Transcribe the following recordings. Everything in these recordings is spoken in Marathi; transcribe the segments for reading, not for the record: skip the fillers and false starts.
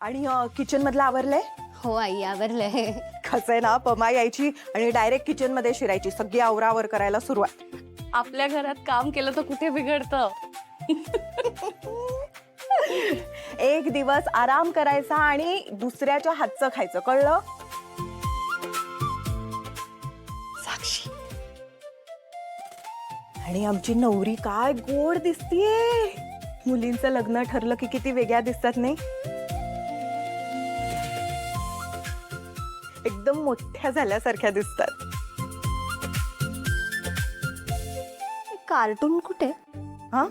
आणि किचन मधलं आवरलंय? हो आई आवरलंय. कसं आहे ना, पमा यायची आणि डायरेक्ट किचन मध्ये शिरायची, सगळी आवरावर करायला सुरुवात. आपल्या घरात काम केलं तर कुठे बिघडतं. एक दिवस आराम करायचा आणि दुसऱ्याच्या हातचं खायचं, कळलं? साक्षी, आणि आमची नवरी काय गोड दिसतीये. मुलींचं लग्न ठरलं की किती वेगळ्या दिसतात नाही? एकदम मोठ्या झाल्यासारख्या दिसतात. कार्टून कुठे? हा,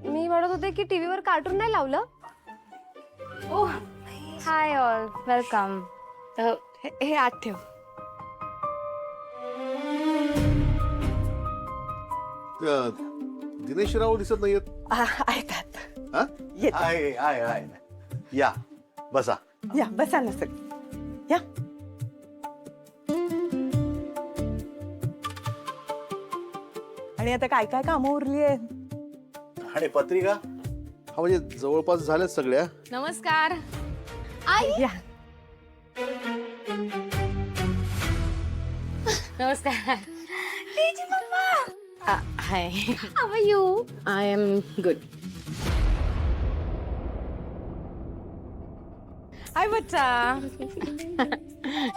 मी म्हणत होते की टीव्हीवर कार्टून नाही लावलं. ओ हाय ऑल, वेलकम. हे आत ठेव. दिनेश राव दिसत नाहीयेत. आहेत. हा? येत. आहे आहे आहे. या बसा. या बसा ना सर. या. आणि आता काय काय कामं उरली आहेत? आणि पत्रिका हा म्हणजे जवळपास झाल्याच सगळ्या. नमस्कार. आई या. नमस्कार. Hi, how are you? I am good. हाय बच्चा.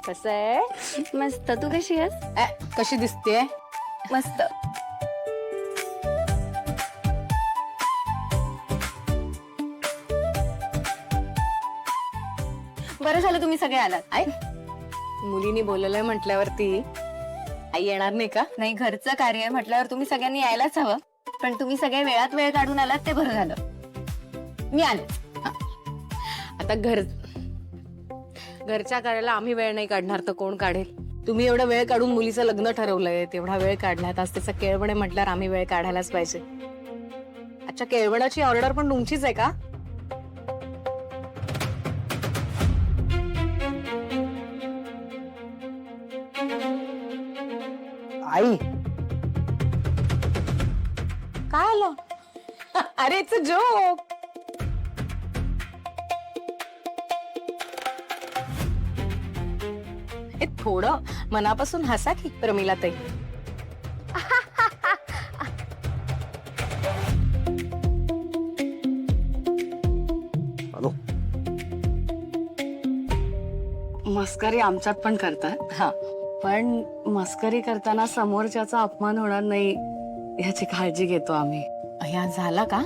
कसं आहे? मस्त. तू कशी आहेस? कशी दिसतेय? मस्त. बरं झालं तुम्ही सगळे आलात. आई मुलीने बोलवलंय म्हटल्यावरती आई येणार नाही का? नाही, घरचं कार्य आहे म्हटल्यावर तुम्ही सगळ्यांनी यायलाच हवं. पण तुम्ही सगळे वेळात वेळ काढून आलात ते बरं झालं. मी आले. आता घरच्या कार्याला आम्ही वेळ नाही काढणार तर कोण काढेल? तुम्ही एवढा वेळ काढून मुलीचं लग्न ठरवलंय, तेवढा वेळ काढलाय. आज त्याचा केळवण आहे म्हटल्यावर आम्ही वेळ काढायलाच पाहिजे. अच्छा, केळवणाची ऑर्डर पण तुमचीच आहे का? आई, काय आलं? अरे इट्स अ जोक. थोडं मनापासून हसा की प्रमिला ताई. हॅलो. मस्करी आमच्यात पण करतात. हा, पण मस्करी करताना समोरच्याचा अपमान होणार नाही याची काळजी घेतो आम्ही. ह्या झाला का?